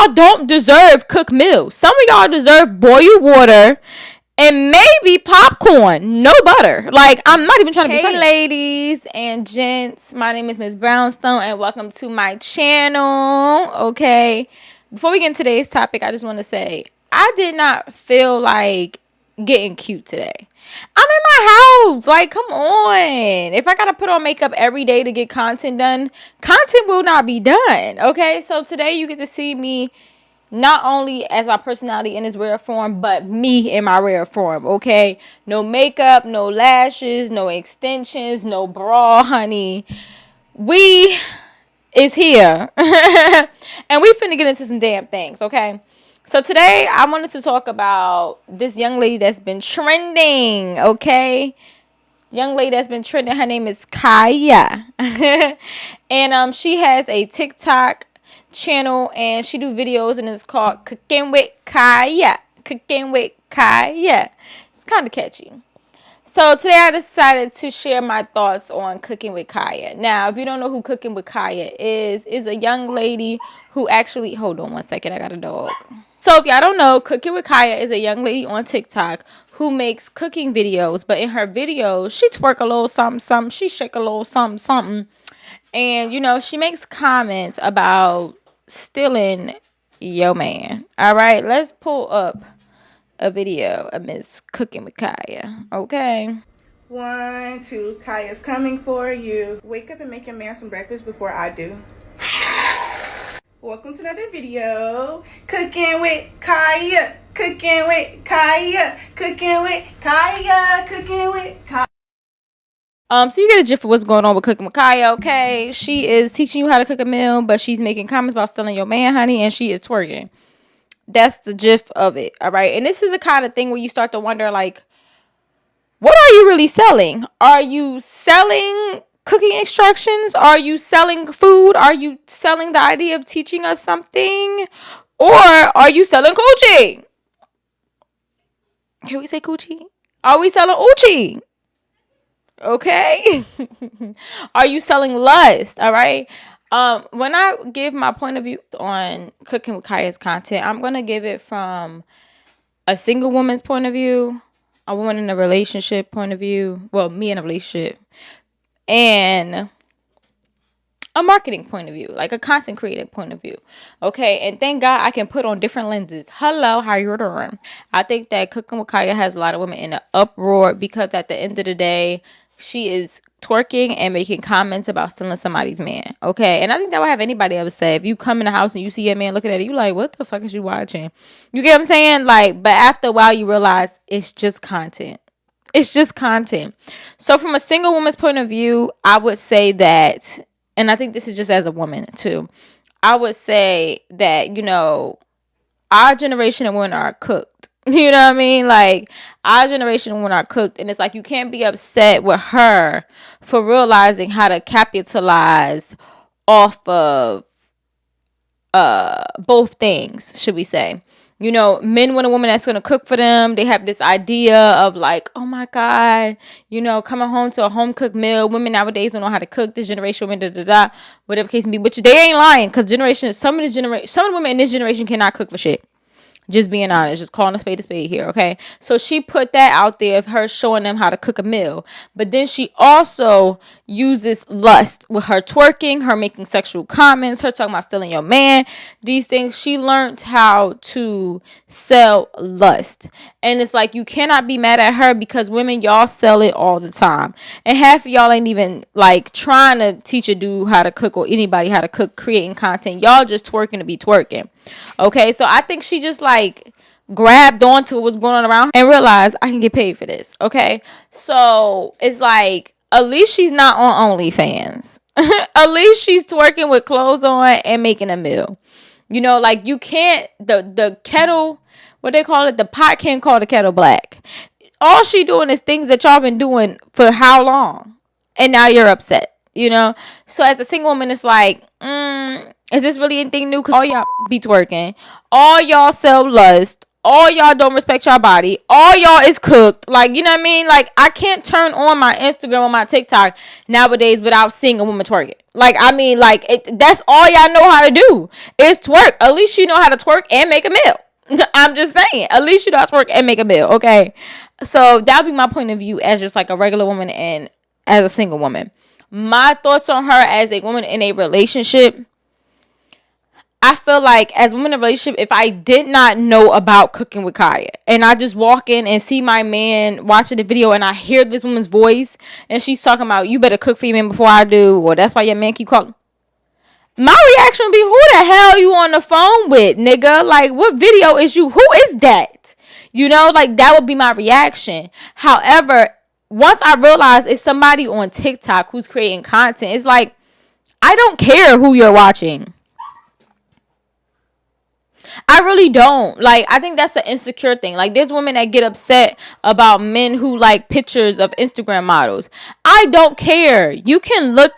y'all don't deserve cooked meals. Some of y'all deserve boiled water and maybe popcorn, no butter. Like, I'm not even trying to be funny. Hey, ladies and gents, my name is Miss Brownstone, and welcome to my channel. Okay, before we get into today's topic, I just want to say I did not feel like getting cute today. I'm in my house. Like, come on. If I gotta put on makeup every day to get content done, content will not be done. Okay, so today you get to see me not only as my personality in its rare form, but me in my rare form, okay? No makeup, no lashes, no extensions, no bra, honey. We is here. And we finna get into some damn things, okay? So today, I wanted to talk about this young lady that's been trending, okay? Young lady that's been trending, her name is Kya. And she has a TikTok channel and she do videos and it's called Cooking with Kya. Cooking with Kya. It's kind of catchy. So today I decided to share my thoughts on Cooking with Kya. Now, if you don't know who Cooking with Kya is a young lady who actually, hold on one second, I got a dog. So if y'all don't know, Cooking with Kya is a young lady on TikTok who makes cooking videos, but in her videos, she twerk a little something, something, she shake a little something, something. And, you know, she makes comments about stealing your man. All right, let's pull up a video of Miss Cooking with Kya. Okay. 1, 2, Kya's coming for you. Wake up and make your man some breakfast before I do. Welcome to another video. Cooking with Kya. Cooking with Kya. Cooking with Kya. Cooking with Kya. So you get a gist of what's going on with Cooking with Kya, okay? She is teaching you how to cook a meal, but she's making comments about stealing your man, honey, and she is twerking. That's the gist of it, all right? And this is the kind of thing where you start to wonder, like, what are you really selling? Are you selling cooking instructions? Are you selling food? Are you selling the idea of teaching us something? Or are you selling coochie? Can we say coochie? Are we selling oochie? Okay. Are you selling lust? All right. When I give my point of view on Cooking with Kya's content, I'm gonna give it from a single woman's point of view, a woman in a relationship point of view, well, me in a relationship, and a marketing point of view, like a content creative point of view. Okay, and thank God I can put on different lenses. Hello, how you doing? I think that Cooking with Kya has a lot of women in an uproar because at the end of the day, she is twerking and making comments about stealing somebody's man. Okay, and I think that would have anybody ever say. If you come in the house and you see a man looking at it, you like, what the fuck is you watching? You get what I'm saying? Like, but after a while, you realize it's just content. It's just content. So from a single woman's point of view, I would say that, and I think this is just as a woman too, I would say that, you know, our generation of women are cooked. You know what I mean? Like, our generation of women are cooked. And it's like, you can't be upset with her for realizing how to capitalize off of both things, should we say. You know, men want a woman that's going to cook for them. They have this idea of like, oh my God, you know, coming home to a home cooked meal. Women nowadays don't know how to cook. This generation, women, whatever case may be. Which they ain't lying, because some of the women in this generation cannot cook for shit. Just being honest, just calling a spade here, okay? So she put that out there of her showing them how to cook a meal. But then she also uses lust with her twerking, her making sexual comments, her talking about stealing your man. These things, she learned how to sell lust. And it's like, you cannot be mad at her because women, y'all sell it all the time. And half of y'all ain't even like trying to teach a dude how to cook or anybody how to cook, creating content. Y'all just twerking to be twerking. Okay, so I think she just like grabbed onto what's going on around her and realized I can get paid for this. Okay, so it's like, at least she's not on OnlyFans. At least she's twerking with clothes on and making a meal. You know, like, you can't, the kettle, what they call it, the pot can't call the kettle black. All she doing is things that y'all been doing for how long, and now you're upset. You know, so as a single woman, it's like, is this really anything new? Because all y'all be twerking, all y'all sell lust, All y'all don't respect y'all body. All y'all is cooked. Like, you know what I mean? Like, I can't turn on my Instagram or my TikTok nowadays without seeing a woman twerking. Like, I mean, like, that's all y'all know how to do is twerk. At least you know how to twerk and make a meal. I'm just saying. At least you know how to twerk and make a meal, okay? So, that would be my point of view as just, like, a regular woman and as a single woman. My thoughts on her as a woman in a relationship, I feel like as a woman in a relationship, if I did not know about Cooking with Kya and I just walk in and see my man watching the video and I hear this woman's voice and she's talking about, you better cook for your man before I do, or that's why your man keep calling, my reaction would be, who the hell you on the phone with, nigga? Like, what video is you? Who is that? You know, like, that would be my reaction. However, once I realize it's somebody on TikTok who's creating content, it's like, I don't care who you're watching. I really don't. Like, I think that's an insecure thing. Like, there's women that get upset about men who like pictures of Instagram models. I don't care. You can look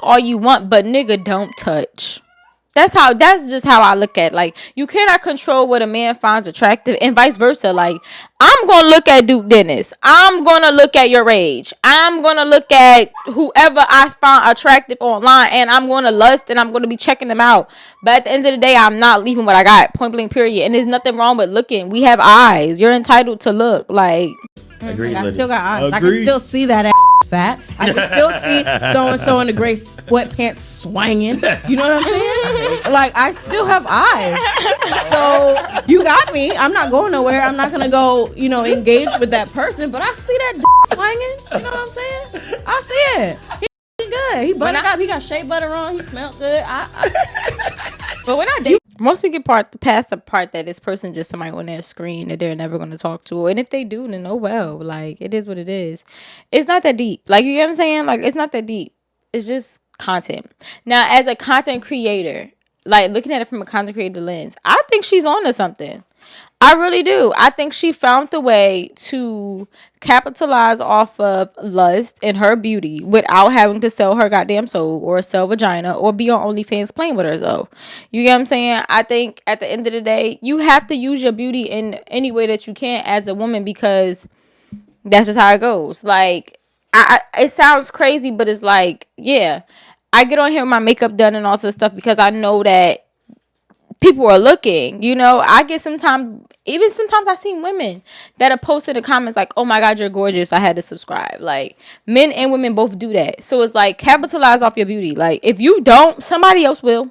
all you want, but nigga, don't touch. That's just how I look at it. Like, you cannot control what a man finds attractive and vice versa. Like, I'm going to look at Duke Dennis. I'm going to look at your age. I'm going to look at whoever I find attractive online, and I'm going to lust and I'm going to be checking them out. But at the end of the day, I'm not leaving what I got. Point blank, period. And there's nothing wrong with looking. We have eyes. You're entitled to look. Like, Agreed, I Liddy. still got eyes. Agreed. I can still see that fat. I can still see so-and-so in the gray sweatpants swinging. You know what I'm saying? Like, I still have eyes. So, you got me. I'm not going nowhere. I'm not going to go, engage with that person. But I see that swinging. You know what I'm saying? I see it. He good. He buttered up. He got shea butter on. He smelled good. But when I date, most people get past the part that this person just somebody on their screen that they're never going to talk to. And if they do, then oh well. Like, it is what it is. It's not that deep. Like, you get what I'm saying? Like, it's not that deep. It's just content. Now, as a content creator, like, looking at it from a content creator lens, I think she's on to something. I really do. I think she found the way to capitalize off of lust and her beauty without having to sell her goddamn soul or sell vagina or be on OnlyFans playing with herself. You get what I'm saying? I think at the end of the day, you have to use your beauty in any way that you can as a woman because that's just how it goes. Like, it sounds crazy, but it's like, yeah, I get on here with my makeup done and all this stuff because I know that people are looking. I get sometimes I see women that are posting in the comments like, oh my god, you're gorgeous, I had to subscribe. Like, men and women both do that. So it's like, capitalize off your beauty. Like, if you don't, somebody else will.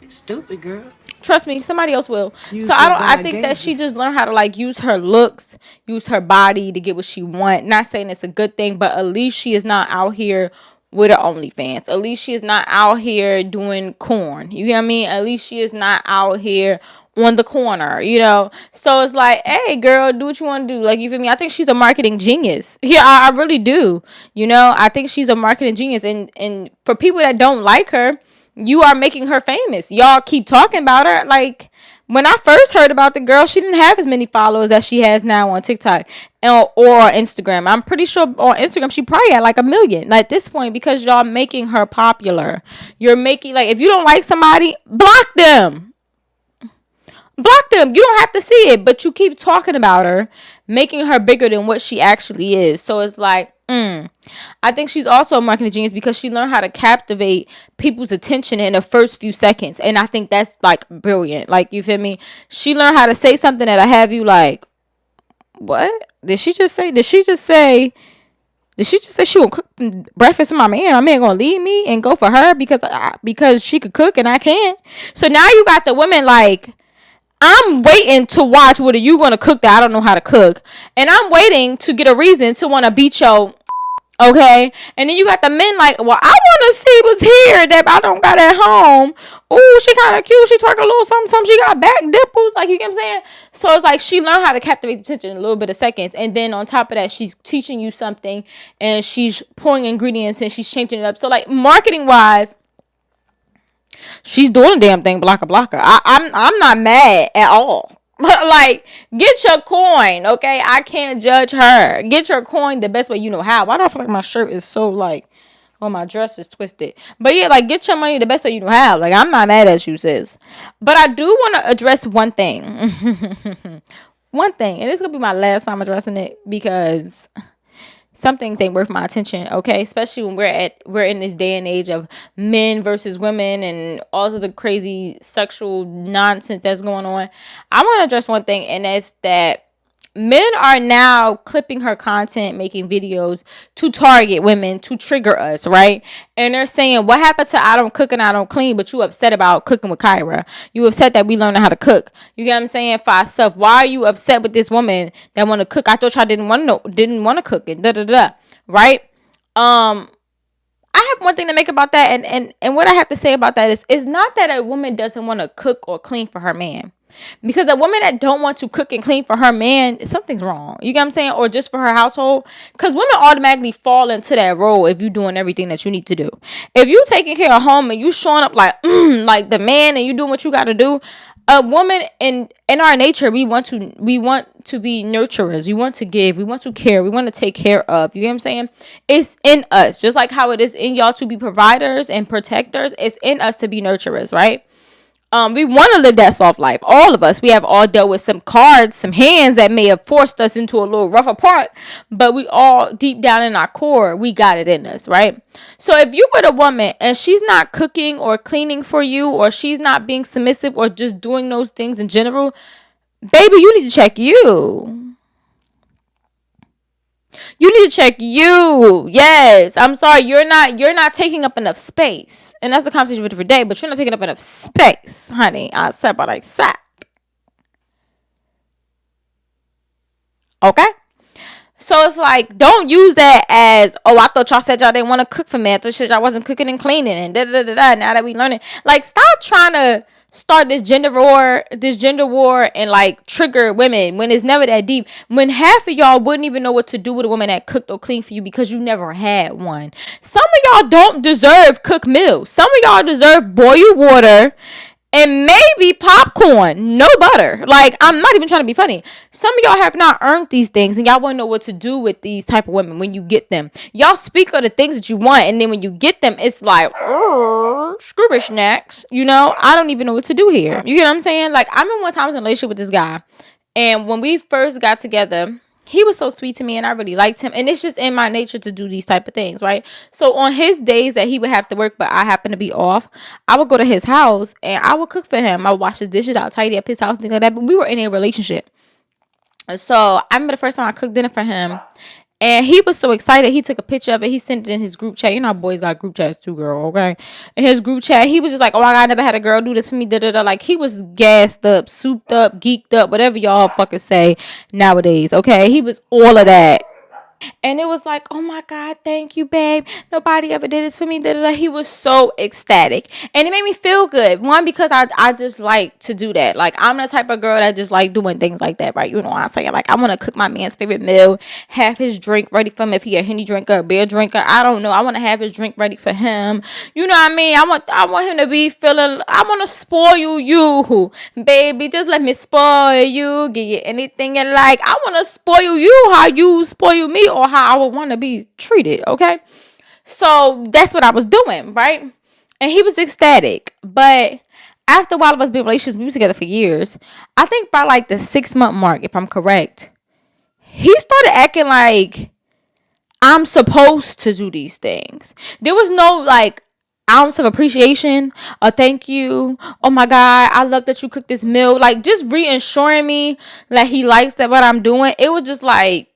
Stupid girl. Trust me, somebody else will. So I think that she just learned how to like use her looks, use her body to get what she want. Not saying it's a good thing, but at least she is not out here with her OnlyFans. At least she is not out here doing corn. You get what I mean? At least she is not out here on the corner, So it's like, hey, girl, do what you want to do. Like, you feel me? I think she's a marketing genius. Yeah, I really do. I think she's a marketing genius. And for people that don't like her, you are making her famous. Y'all keep talking about her. Like, when I first heard about the girl, she didn't have as many followers as she has now on TikTok or Instagram. I'm pretty sure on Instagram she probably had like 1 million at this point because y'all making her popular. You're making, like, if you don't like somebody, block them. Block them. You don't have to see it, but you keep talking about her, making her bigger than what she actually is. So it's like, I think she's also a marketing genius because she learned how to captivate people's attention in the first few seconds. And I think that's like brilliant. Like, you feel me? She learned how to say something that'll have you like, what? Did she just say she will cook breakfast for my man? My man gonna leave me and go for her because she could cook and I can't. So now you got the women like, I'm waiting to watch what are you gonna cook that I don't know how to cook, and I'm waiting to get a reason to want to beat your. Okay, and then you got the men like, well, I want to see what's here that I don't got at home. Oh, she kind of cute. She twerk a little something. She got back dimples. Like, you get what I'm saying? So it's like she learned how to captivate attention in a little bit of seconds. And then on top of that, she's teaching you something and she's pouring ingredients and she's changing it up. So like, marketing wise, she's doing a damn thing, blocker. I'm not mad at all. But like, get your coin, okay? I can't judge her. Get your coin the best way you know how. Why do I feel like my shirt is so like Oh, my dress is twisted. But yeah, like, get your money the best way you know how. Like, I'm not mad at you, sis. But I do want to address one thing. One thing. And this is going to be my last time addressing it because some things ain't worth my attention, okay? Especially when we're in this day and age of men versus women and all of the crazy sexual nonsense that's going on. I want to address one thing, and that's that men are now clipping her content, making videos to target women, to trigger us, right? And they're saying, what happened to I don't cook and I don't clean, but you upset about cooking with Kyra. You upset that we learned how to cook. You get what I'm saying? For ourselves, why are you upset with this woman that want to cook? I thought y'all didn't want to cook it, right? I have one thing to make about that, and what I have to say about that is, it's not that a woman doesn't want to cook or clean for her man. Because a woman that don't want to cook and clean for her man, something's wrong. You get what I'm saying? Or just for her household. Because women automatically fall into that role if you're doing everything that you need to do. If you taking care of home and you showing up like like the man and you doing what you got to do, a woman in our nature, we want to be nurturers. We want to give. We want to care. We want to take care of. You get what I'm saying? It's in us. Just like how it is in y'all to be providers and protectors. It's in us to be nurturers, right? We want to live that soft life. All of us. We have all dealt with some cards, some hands that may have forced us into a little rougher part, but we all, deep down in our core, we got it in us, right? So if you with a woman and she's not cooking or cleaning for you, or she's not being submissive or just doing those things in general, baby, you need to check you. You need to check you. Yes. I'm sorry. You're not taking up enough space. And that's a conversation for a different day, but you're not taking up enough space, honey. I said what I said. Okay? So it's like, don't use that as, oh, I thought y'all said y'all didn't want to cook for me. I thought y'all wasn't cooking and cleaning and da-da-da-da. Now that we learning. Like, stop trying to start this gender war and like trigger women when it's never that deep. When half of y'all wouldn't even know what to do with a woman that cooked or cleaned for you because you never had one. Some of y'all don't deserve cooked meals. Some of y'all deserve boiled water and maybe popcorn, no butter. Like, I'm not even trying to be funny. Some of y'all have not earned these things, and y'all want to know what to do with these type of women when you get them. Y'all speak of the things that you want, and then when you get them, it's like, screw snacks. You know, I don't even know what to do here. You get what I'm saying? Like, I remember one time I was in a relationship with this guy, and when we first got together, he was so sweet to me and I really liked him. And it's just in my nature to do these type of things, right? So on his days that he would have to work, but I happen to be off, I would go to his house and I would cook for him. I would wash his dishes, I'll tidy up his house, things like that. But we were in a relationship. So I remember the first time I cooked dinner for him. And he was so excited. He took a picture of it. He sent it in his group chat. You know how boys got group chats too, girl, okay? In his group chat, he was just like, oh my God, I never had a girl do this for me, da-da-da. Like, he was gassed up, souped up, geeked up, whatever y'all fucking say nowadays, okay? He was all of that. And it was like, oh my God, thank you, babe. Nobody ever did this for me. Da-da-da. He was so ecstatic. And it made me feel good. One, because I just like to do that. Like, I'm the type of girl that just like doing things like that, right? You know what I'm saying? Like, I want to cook my man's favorite meal, have his drink ready for him if he a Henny drinker, a beer drinker. I don't know. I want to have his drink ready for him. You know what I mean? I want him to be feeling, I want to spoil you. Baby, just let me spoil you. Give you anything you like. I want to spoil you how you spoil me, or how I would want to be treated, okay? So that's what I was doing, right? And he was ecstatic. But after a while of us being relationships, we were together for years. I think by like the 6-month mark, if I'm correct, he started acting like I'm supposed to do these things. There was no like ounce of appreciation or thank you. Oh my God, I love that you cooked this meal. Like, just reassuring me that he likes that what I'm doing. It was just like,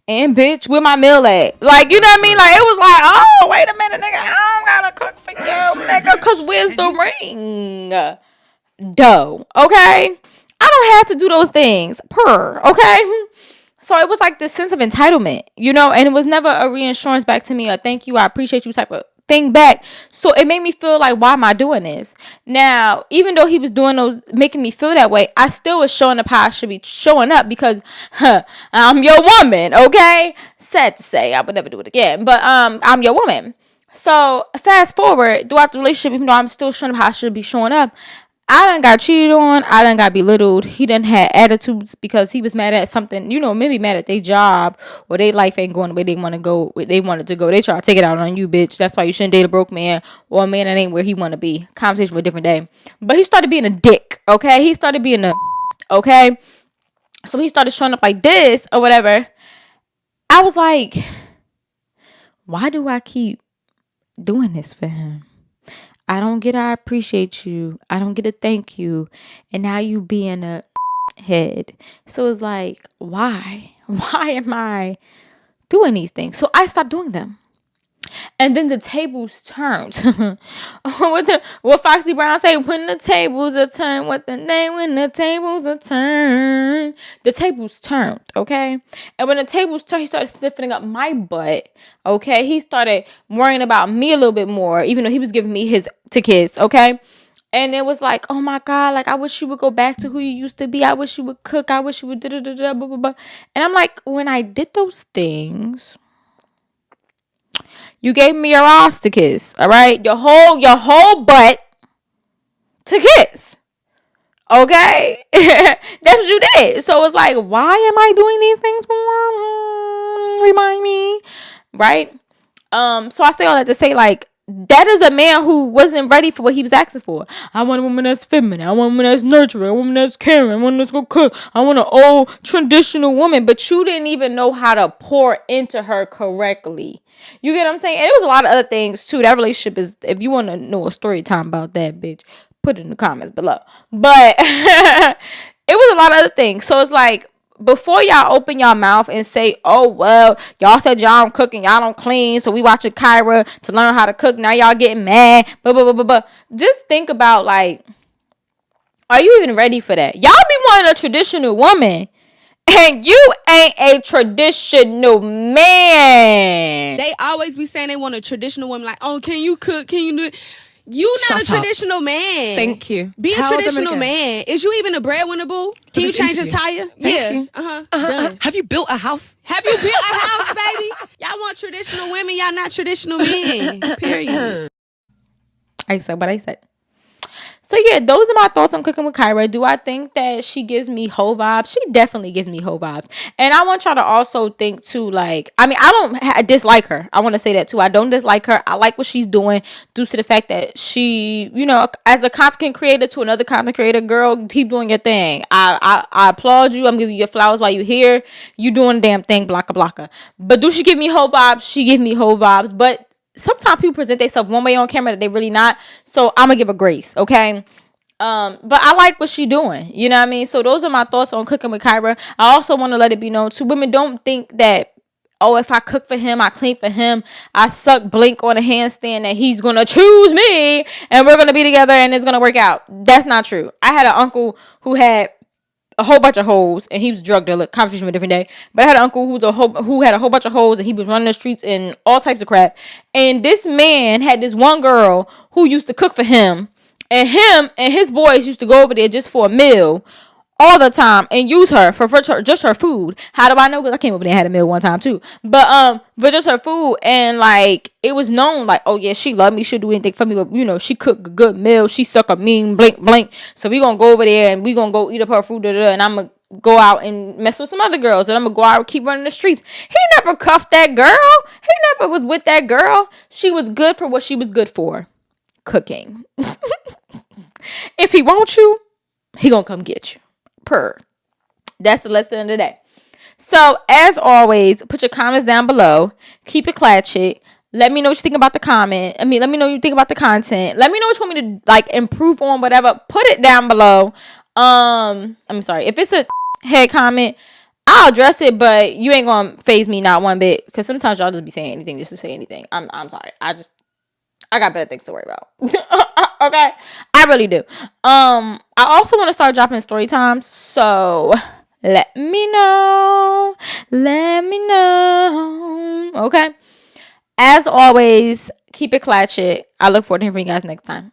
and bitch, where my meal at? Like, you know what I mean? Like, it was like, oh, wait a minute, nigga, I don't gotta cook for you, nigga, cause where's the ring? Dough, okay? I don't have to do those things, okay? So it was like this sense of entitlement, you know, and it was never a reassurance back to me, a thank you, I appreciate you type of thing back. So it made me feel like, why am I doing this? Now, even though he was doing those, making me feel that way, I still was showing up how I should be showing up because I'm your woman, okay? Sad to say, I would never do it again, but I'm your woman. So fast forward throughout the relationship, even though I'm still showing up how I should be showing up, I done got cheated on. I done got belittled. He done had attitudes because he was mad at something, maybe mad at their job or their life ain't going the way they want to go, where they wanted to go. They try to take it out on you, bitch. That's why you shouldn't date a broke man or a man that ain't where he want to be. Conversation for a different day. But he started being a dick, okay? He started being okay? So he started showing up like this or whatever. I was like, why do I keep doing this for him? I don't get I appreciate you. I don't get a thank you. And now you being a head. So it's like, why? Why am I doing these things? So I stopped doing them. And then the tables turned. What Foxy Brown say? When the tables are turned, what the name? When the tables are turned, the tables turned. Okay, and when the tables turned, he started sniffing up my butt. Okay, he started worrying about me a little bit more, even though he was giving me his to kiss. Okay. And it was like, oh my God, like, I wish you would go back to who you used to be. I wish you would cook. I wish you would da-da-da-da, blah, blah, blah. And I'm like, when I did those things, you gave me your ass to kiss, all right? Your whole butt to kiss, okay? That's what you did. So it's like, why am I doing these things for? Remind me, right? So I say all that to say, like, that is a man who wasn't ready for what he was asking for. I want a woman that's feminine. I want a woman that's nurturing. A woman that's caring. A woman that's gonna cook. I want an old traditional woman. But you didn't even know how to pour into her correctly. You get what I'm saying? And it was a lot of other things too. That relationship is, if you want to know a story time about that, bitch, put it in the comments below. But it was a lot of other things. So it's like, before y'all open y'all mouth and say, oh, well, y'all said y'all don't cook and y'all don't clean, so we watching Kyra to learn how to cook. Now y'all getting mad. Just think about, like, are you even ready for that? Y'all be wanting a traditional woman, and you ain't a traditional man. They always be saying they want a traditional woman. Like, oh, can you cook? Can you do it? You not a traditional man. Thank you. Be a traditional man. Is you even a breadwinner, boo? Can you change a tire? Thank you. Done. Have you built a house? Have you built a house, baby? Y'all want traditional women. Y'all not traditional men. Period. I said what I said. So yeah, those are my thoughts on Cooking with Kyra. Do I think that she gives me hoe vibes? She definitely gives me hoe vibes. And I want y'all to also think too, like, I mean, I dislike her. I want to say that too. I don't dislike her. I like what she's doing due to the fact that she, as a content creator to another content creator, girl, keep doing your thing. I applaud you. I'm giving you your flowers while you're here. You doing the damn thing, blocka blocka. But do she give me hoe vibes? She gives me hoe vibes. But sometimes people present themselves one way on camera that they really not. So I'm gonna give her grace, okay? But I like what she doing. You know what I mean? So those are my thoughts on Cooking with Kyra. I also want to let it be known too, women, don't think that, oh, if I cook for him, I clean for him, I suck blink on a handstand, that he's gonna choose me and we're gonna be together and it's gonna work out. That's not true. I had an uncle who had a whole bunch of hoes, and he was a drug dealer. Conversation for a different day. But I had an uncle who had a whole bunch of hoes, and he was running the streets and all types of crap. And this man had this one girl who used to cook for him, and him and his boys used to go over there just for a meal all the time and use her for just her food. How do I know? Because I came over there and had a meal one time too. But for just her food, and like it was known, like, oh yeah, she loved me, she'll do anything for me, but she cook a good meal, she suck a mean blink blink. So we gonna go over there and we gonna go eat up her food, and I'm gonna go out and mess with some other girls, and I'm gonna go out and keep running the streets. He never cuffed that girl. He never was with that girl. She was good for what she was good for, cooking. If he wants you, he gonna come get you. That's the lesson of the day. So as always, put your comments down below. Keep it clatchet. Let me know what you think about the comment. Let me know what you think about the content. Let me know what you want me to like improve on, whatever. Put it down below. I'm sorry. If it's a head comment, I'll address it, but you ain't gonna faze me not one bit, because sometimes y'all just be saying anything just to say anything. I'm sorry. I got better things to worry about. Okay, I really do. I also want to start dropping story times, so let me know. Okay, as always, keep it clatchet. I look forward to hearing from you guys next time.